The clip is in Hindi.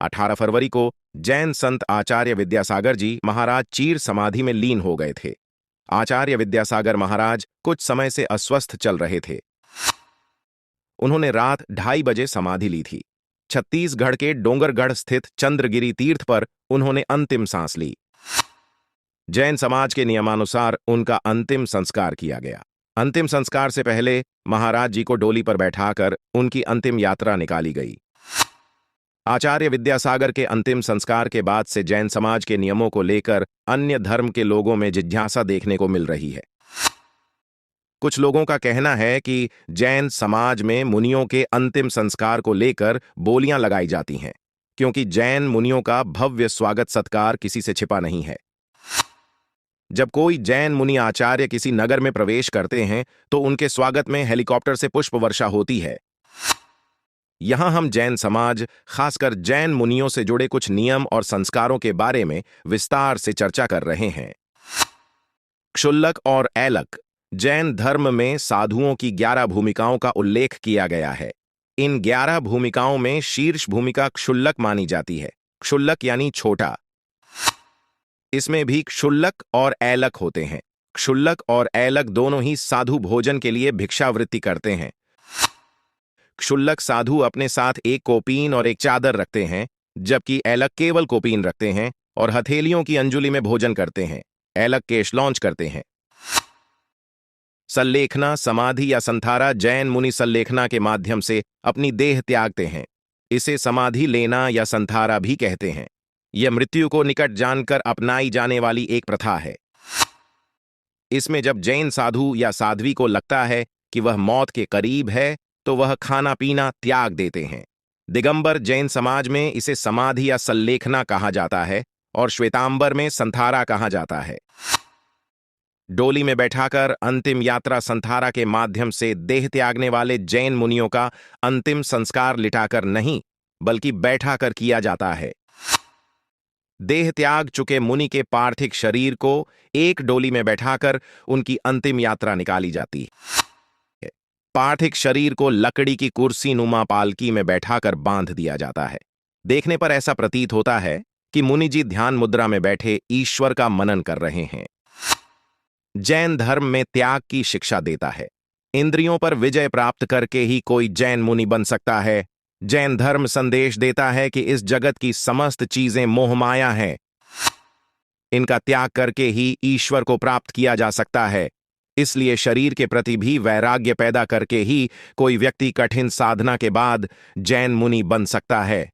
18 फरवरी को जैन संत आचार्य विद्यासागर जी महाराज चीर समाधि में लीन हो गए थे। आचार्य विद्यासागर महाराज कुछ समय से अस्वस्थ चल रहे थे। उन्होंने रात 2:30 बजे समाधि ली थी। छत्तीसगढ़ के डोंगरगढ़ स्थित चंद्रगिरी तीर्थ पर उन्होंने अंतिम सांस ली। जैन समाज के नियमानुसार उनका अंतिम संस्कार किया गया। अंतिम संस्कार से पहले महाराज जी को डोली पर बैठाकर उनकी अंतिम यात्रा निकाली गई। आचार्य विद्यासागर के अंतिम संस्कार के बाद से जैन समाज के नियमों को लेकर अन्य धर्म के लोगों में जिज्ञासा देखने को मिल रही है। कुछ लोगों का कहना है कि जैन समाज में मुनियों के अंतिम संस्कार को लेकर बोलियां लगाई जाती हैं, क्योंकि जैन मुनियों का भव्य स्वागत सत्कार किसी से छिपा नहीं है। जब कोई जैन मुनि आचार्य किसी नगर में प्रवेश करते हैं तो उनके स्वागत में हेलीकॉप्टर से पुष्प वर्षा होती है। यहां हम जैन समाज, खासकर जैन मुनियों से जुड़े कुछ नियम और संस्कारों के बारे में विस्तार से चर्चा कर रहे हैं। क्षुल्लक और ऐलक। जैन धर्म में साधुओं की 11 भूमिकाओं का उल्लेख किया गया है। इन 11 भूमिकाओं में शीर्ष भूमिका क्षुल्लक मानी जाती है। क्षुल्लक यानी छोटा। इसमें भी क्षुल्लक और ऐलक होते हैं। क्षुल्लक और ऐलक दोनों ही साधु भोजन के लिए भिक्षावृत्ति करते हैं। क्षुल्लक साधु अपने साथ एक कोपीन और एक चादर रखते हैं, जबकि ऐलक केवल कोपीन रखते हैं और हथेलियों की अंजुली में भोजन करते हैं। ऐलक केश लॉन्च करते हैं। सल्लेखना, समाधि या संथारा। जैन मुनि सल्लेखना के माध्यम से अपनी देह त्यागते हैं। इसे समाधि लेना या संथारा भी कहते हैं। यह मृत्यु को निकट जानकर अपनाई जाने वाली एक प्रथा है। इसमें जब जैन साधु या साध्वी को लगता है कि वह मौत के करीब है तो वह खाना पीना त्याग देते हैं। दिगंबर जैन समाज में इसे समाधि या सल्लेखना कहा जाता है और श्वेतांबर में संथारा कहा जाता है। डोली में बैठाकर अंतिम यात्रा संथारा के माध्यम से देह त्यागने वाले जैन मुनियों का अंतिम संस्कार लिटाकर नहीं, बल्कि बैठाकर किया जाता है। देह त्याग चुके मुनि के पार्थिव शरीर को एक डोली में बैठाकर उनकी अंतिम यात्रा निकाली जाती है। पार्थिव शरीर को लकड़ी की कुर्सी नुमा पालकी में बैठाकर बांध दिया जाता है। देखने पर ऐसा प्रतीत होता है कि मुनि जी ध्यान मुद्रा में बैठे ईश्वर का मनन कर रहे हैं। जैन धर्म में त्याग की शिक्षा देता है। इंद्रियों पर विजय प्राप्त करके ही कोई जैन मुनि बन सकता है। जैन धर्म संदेश देता है कि इस जगत की समस्त चीजें मोहमाया हैं। इनका त्याग करके ही ईश्वर को प्राप्त किया जा सकता है। इसलिए शरीर के प्रति भी वैराग्य पैदा करके ही कोई व्यक्ति कठिन साधना के बाद जैन मुनि बन सकता है।